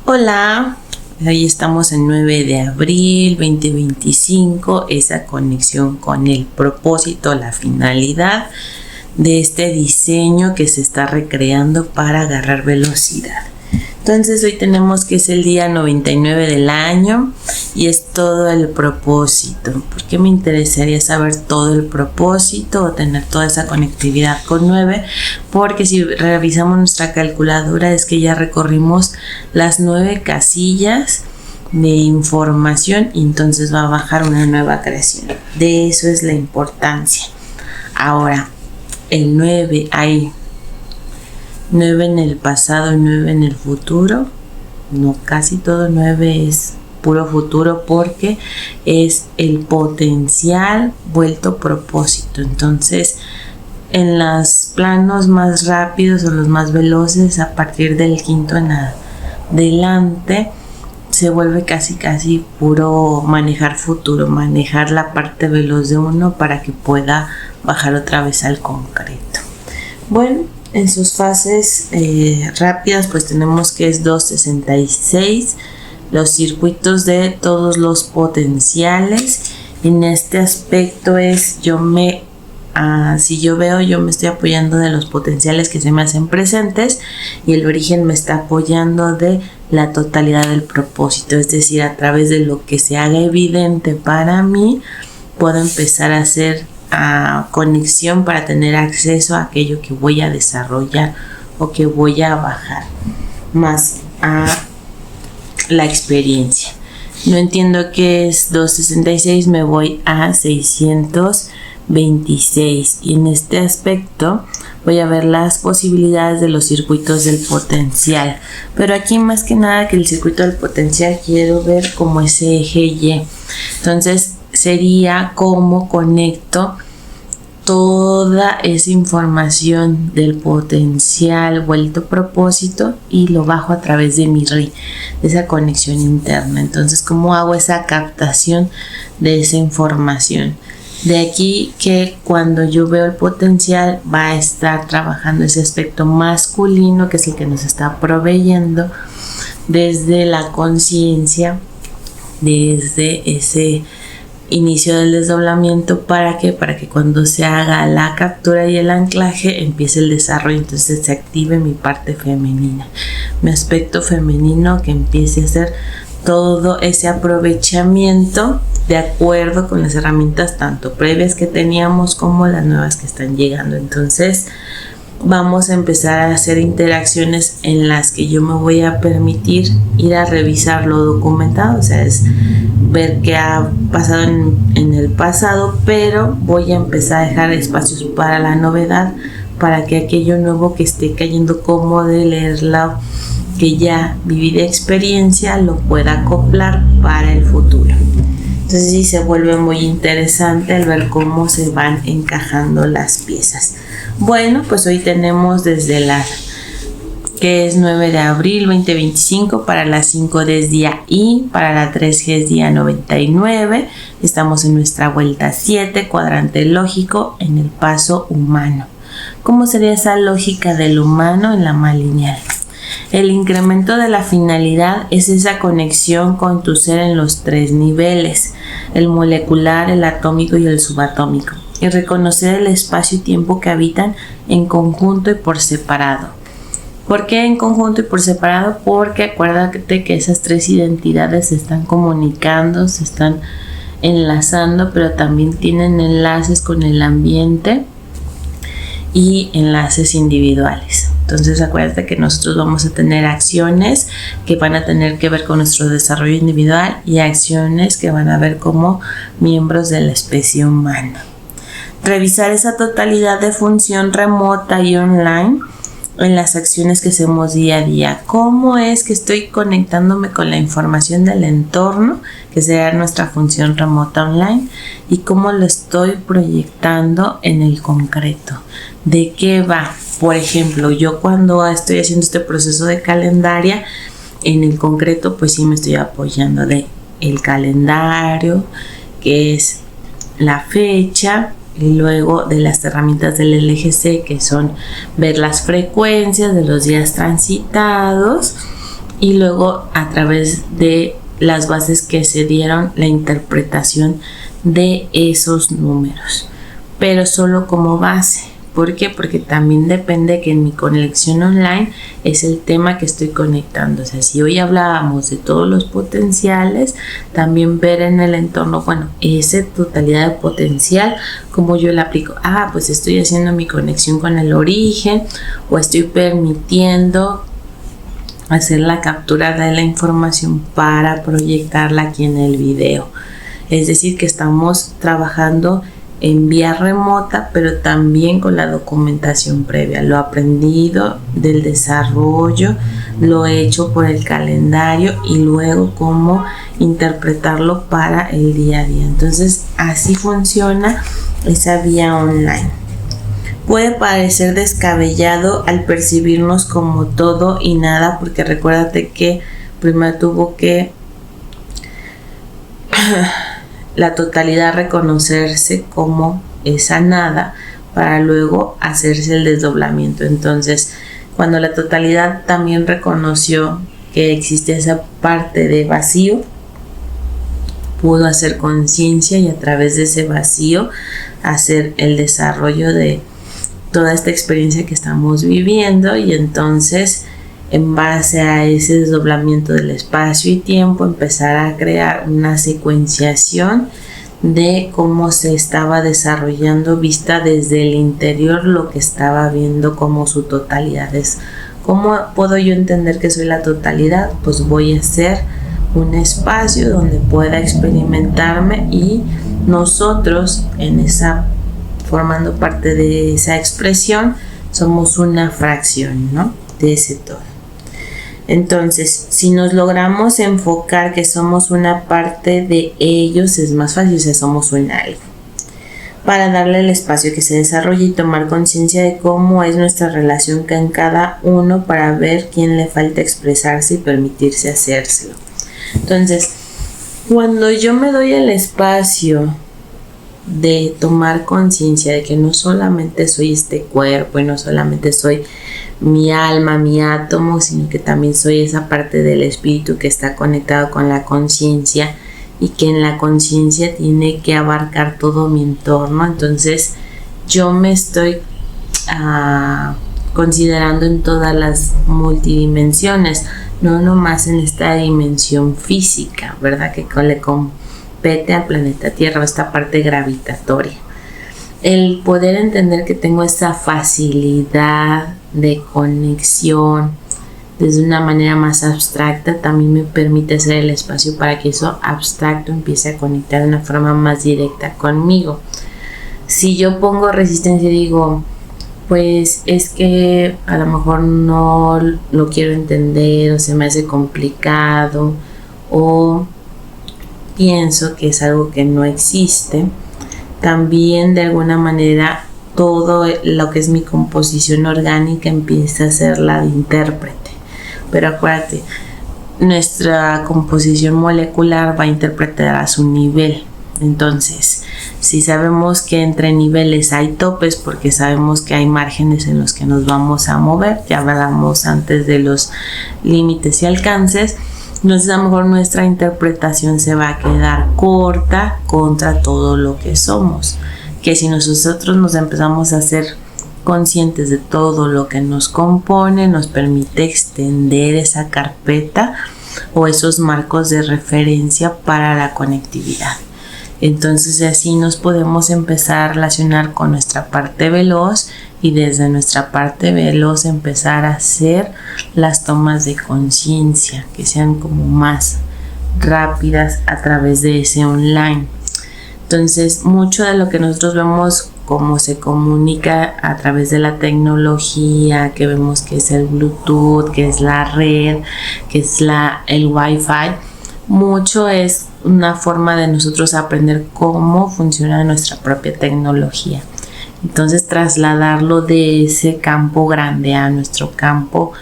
Hola, hoy estamos en 9 de abril 2025, esa conexión con el propósito, la finalidad de este diseño que se está recreando para agarrar velocidad. Entonces hoy tenemos que es el día 99 del año y es todo el propósito. ¿Por qué me interesaría saber todo el propósito o tener toda esa conectividad con 9? Porque si revisamos nuestra calculadora es que ya recorrimos las 9 casillas de información y entonces va a bajar una nueva creación. De eso es la importancia. Ahora, el 9 hay 9 en el pasado y 9 en el futuro. No, casi todo 9 es puro futuro porque es el potencial vuelto propósito. Entonces, en los planos más rápidos o los más veloces, a partir del quinto en adelante, se vuelve casi puro manejar futuro, manejar la parte veloz de uno para que pueda bajar otra vez al concreto. Bueno, en sus fases rápidas pues tenemos que es 266, los circuitos de todos los potenciales. En este aspecto es si yo veo, yo me estoy apoyando de los potenciales que se me hacen presentes y el origen me está apoyando de la totalidad del propósito, es decir, a través de lo que se haga evidente para mí puedo empezar a hacer conexión para tener acceso a aquello que voy a desarrollar o que voy a bajar más a la experiencia. No entiendo qué es 266, me voy a 626 y en este aspecto voy a ver las posibilidades de los circuitos del potencial, pero aquí más que nada que el circuito del potencial quiero ver como ese eje Y. Entonces sería cómo conecto toda esa información del potencial vuelto propósito y lo bajo a través de mi RI, de esa conexión interna. Entonces, ¿cómo hago esa captación de esa información? De aquí que cuando yo veo el potencial va a estar trabajando ese aspecto masculino que es el que nos está proveyendo desde la conciencia, desde ese inicio del desdoblamiento. ¿Para qué? Para que cuando se haga la captura y el anclaje empiece el desarrollo, entonces se active mi parte femenina, mi aspecto femenino, que empiece a hacer todo ese aprovechamiento de acuerdo con las herramientas tanto previas que teníamos como las nuevas que están llegando. Entonces vamos a empezar a hacer interacciones en las que yo me voy a permitir ir a revisar lo documentado, o sea, es ver qué ha pasado en el pasado, pero voy a empezar a dejar espacios para la novedad, para que aquello nuevo que esté cayendo como de leerla, que ya viví de experiencia, lo pueda acoplar para el futuro. Entonces sí se vuelve muy interesante el ver cómo se van encajando las piezas. Bueno, pues hoy tenemos desde la que es 9 de abril 2025, para la 5D es día I, para la 3G es día 99, estamos en nuestra vuelta 7, cuadrante lógico en el paso humano. ¿Cómo sería esa lógica del humano en la más lineal? El incremento de la finalidad es esa conexión con tu ser en los 3 niveles, el molecular, el atómico y el subatómico, y reconocer el espacio y tiempo que habitan en conjunto y por separado. ¿Por qué en conjunto y por separado? Porque acuérdate que esas 3 identidades se están comunicando, se están enlazando, pero también tienen enlaces con el ambiente y enlaces individuales. Entonces acuérdate que nosotros vamos a tener acciones que van a tener que ver con nuestro desarrollo individual y acciones que van a ver como miembros de la especie humana. Revisar esa totalidad de función remota y online en las acciones que hacemos día a día. ¿Cómo es que estoy conectándome con la información del entorno, que será nuestra función remota online? Y cómo lo estoy proyectando en el concreto. ¿De qué va? Por ejemplo, yo cuando estoy haciendo este proceso de calendaria, en el concreto, pues sí me estoy apoyando de el calendario, que es la fecha, y luego de las herramientas del LGC, que son ver las frecuencias de los días transitados, y luego a través de las bases que se dieron, la interpretación de esos números, pero solo como base. ¿Por qué? Porque también depende que en mi conexión online es el tema que estoy conectando. O sea, si hoy hablábamos de todos los potenciales, también ver en el entorno, bueno, esa totalidad de potencial, como yo la aplico. Pues estoy haciendo mi conexión con el origen, o estoy permitiendo hacer la captura de la información para proyectarla aquí en el video. Es decir, que estamos trabajando en vía remota, pero también con la documentación previa, lo aprendido del desarrollo, lo hecho por el calendario y luego cómo interpretarlo para el día a día. Entonces así funciona esa vía online. Puede parecer descabellado al percibirnos como todo y nada, porque recuérdate que primero tuvo que la totalidad reconocerse como esa nada para luego hacerse el desdoblamiento. Entonces, cuando la totalidad también reconoció que existe esa parte de vacío, pudo hacer conciencia y a través de ese vacío hacer el desarrollo de toda esta experiencia que estamos viviendo, y entonces en base a ese desdoblamiento del espacio y tiempo empezar a crear una secuenciación de cómo se estaba desarrollando vista desde el interior lo que estaba viendo como su totalidad. ¿Cómo puedo yo entender que soy la totalidad? Pues voy a hacer un espacio donde pueda experimentarme, y nosotros formando parte de esa expresión somos una fracción, ¿no?, de ese todo. Entonces, si nos logramos enfocar que somos una parte de ellos, es más fácil, somos un algo, para darle el espacio que se desarrolle y tomar conciencia de cómo es nuestra relación con cada uno, para ver quién le falta expresarse y permitirse hacérselo. Entonces, cuando yo me doy el espacio de tomar conciencia de que no solamente soy este cuerpo y no solamente soy mi alma, mi átomo, sino que también soy esa parte del espíritu que está conectado con la conciencia, y que en la conciencia tiene que abarcar todo mi entorno. Entonces yo me estoy considerando en todas las multidimensiones, no nomás en esta dimensión física, ¿verdad?, que le compete al planeta Tierra, esta parte gravitatoria. El poder entender que tengo esa facilidad de conexión desde una manera más abstracta también me permite hacer el espacio para que eso abstracto empiece a conectar de una forma más directa conmigo. Si yo pongo resistencia y digo, pues es que a lo mejor no lo quiero entender, o se me hace complicado, o pienso que es algo que no existe, también de alguna manera todo lo que es mi composición orgánica empieza a ser la de intérprete. Pero acuérdate, nuestra composición molecular va a interpretar a su nivel. Entonces, si sabemos que entre niveles hay topes, porque sabemos que hay márgenes en los que nos vamos a mover, ya hablamos antes de los límites y alcances, entonces a lo mejor nuestra interpretación se va a quedar corta contra todo lo que somos. Que si nosotros nos empezamos a ser conscientes de todo lo que nos compone, nos permite extender esa carpeta o esos marcos de referencia para la conectividad. Entonces así nos podemos empezar a relacionar con nuestra parte veloz, y desde nuestra parte veloz empezar a hacer las tomas de conciencia que sean como más rápidas a través de ese online. Entonces, mucho de lo que nosotros vemos como se comunica a través de la tecnología, que vemos que es el Bluetooth, que es la red, que es el Wi-Fi, mucho es una forma de nosotros aprender cómo funciona nuestra propia tecnología. Entonces, trasladarlo de ese campo grande a nuestro campo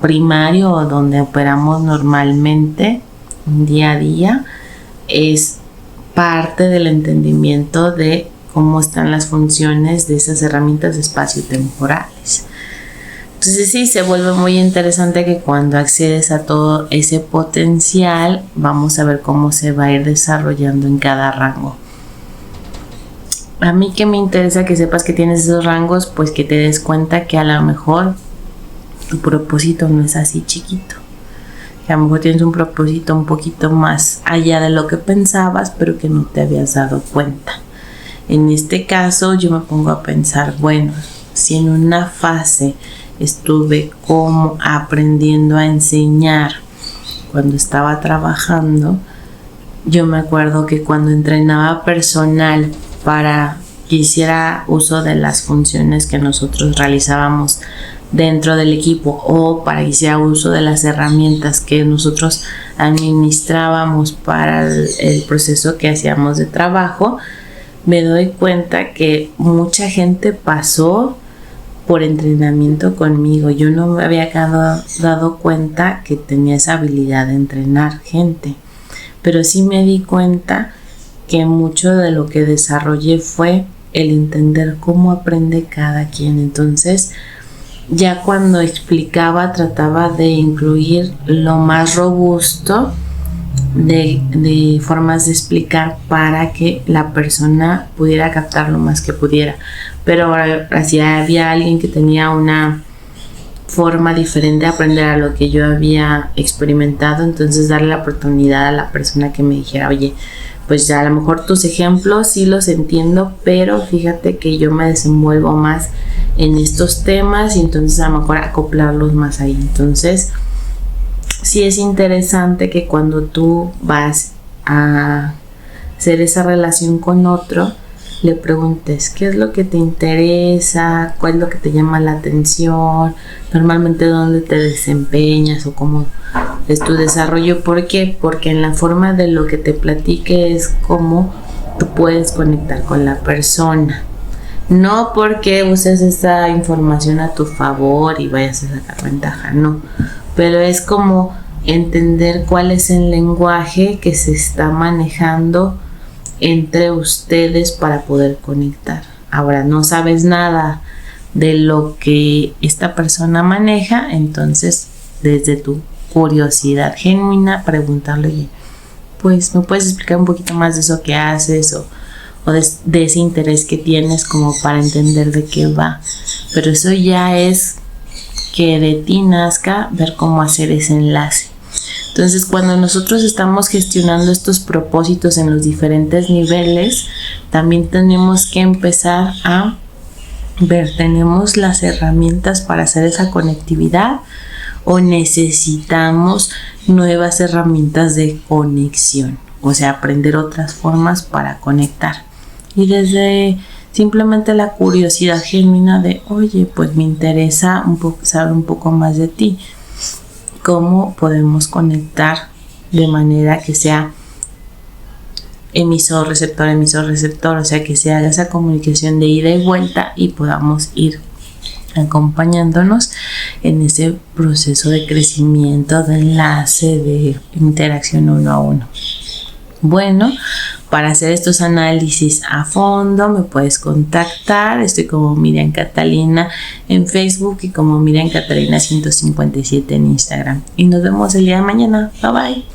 primario, donde operamos normalmente día a día, es parte del entendimiento de cómo están las funciones de esas herramientas espaciotemporales. Entonces sí, se vuelve muy interesante que cuando accedes a todo ese potencial, vamos a ver cómo se va a ir desarrollando en cada rango. A mí que me interesa que sepas que tienes esos rangos, pues que te des cuenta que a lo mejor tu propósito no es así chiquito. Que a lo mejor tienes un propósito un poquito más allá de lo que pensabas, pero que no te habías dado cuenta. En este caso yo me pongo a pensar, bueno, si en una fase estuve como aprendiendo a enseñar cuando estaba trabajando, yo me acuerdo que cuando entrenaba personal para que hiciera uso de las funciones que nosotros realizábamos dentro del equipo o para que hiciera uso de las herramientas que nosotros administrábamos para el proceso que hacíamos de trabajo, me doy cuenta que mucha gente pasó por entrenamiento conmigo. Yo no me había dado cuenta que tenía esa habilidad de entrenar gente, pero sí me di cuenta que mucho de lo que desarrollé fue el entender cómo aprende cada quien. Entonces, ya cuando explicaba, trataba de incluir lo más robusto de formas de explicar para que la persona pudiera captar lo más que pudiera. Pero ahora si había alguien que tenía una forma diferente de aprender a lo que yo había experimentado, entonces darle la oportunidad a la persona que me dijera, oye, pues ya a lo mejor tus ejemplos sí los entiendo, pero fíjate que yo me desenvuelvo más en estos temas y entonces a lo mejor acoplarlos más ahí. Entonces sí es interesante que cuando tú vas a hacer esa relación con otro, le preguntes qué es lo que te interesa, cuál es lo que te llama la atención, normalmente dónde te desempeñas o cómo es tu desarrollo. ¿Por qué? Porque en la forma de lo que te platique es cómo tú puedes conectar con la persona. No porque uses esa información a tu favor y vayas a sacar ventaja, no. Pero es como entender cuál es el lenguaje que se está manejando entre ustedes para poder conectar. Ahora no sabes nada de lo que esta persona maneja, entonces desde tu curiosidad genuina preguntarle, oye, pues me puedes explicar un poquito más de eso que haces o de ese interés que tienes como para entender de qué va. Pero eso ya es que de ti nazca ver cómo hacer ese enlace. Entonces, cuando nosotros estamos gestionando estos propósitos en los diferentes niveles, también tenemos que empezar a ver, ¿tenemos las herramientas para hacer esa conectividad o necesitamos nuevas herramientas de conexión? O sea, aprender otras formas para conectar. Y desde simplemente la curiosidad genuina de, oye, pues me interesa saber un poco más de ti. ¿Cómo podemos conectar de manera que sea emisor, receptor? O sea, que se haga esa comunicación de ida y vuelta y podamos ir acompañándonos en ese proceso de crecimiento, de enlace, de interacción uno a uno. Bueno, para hacer estos análisis a fondo me puedes contactar. Estoy como Miriam Catalina en Facebook y como Miriam Catalina 157 en Instagram. Y nos vemos el día de mañana. Bye bye.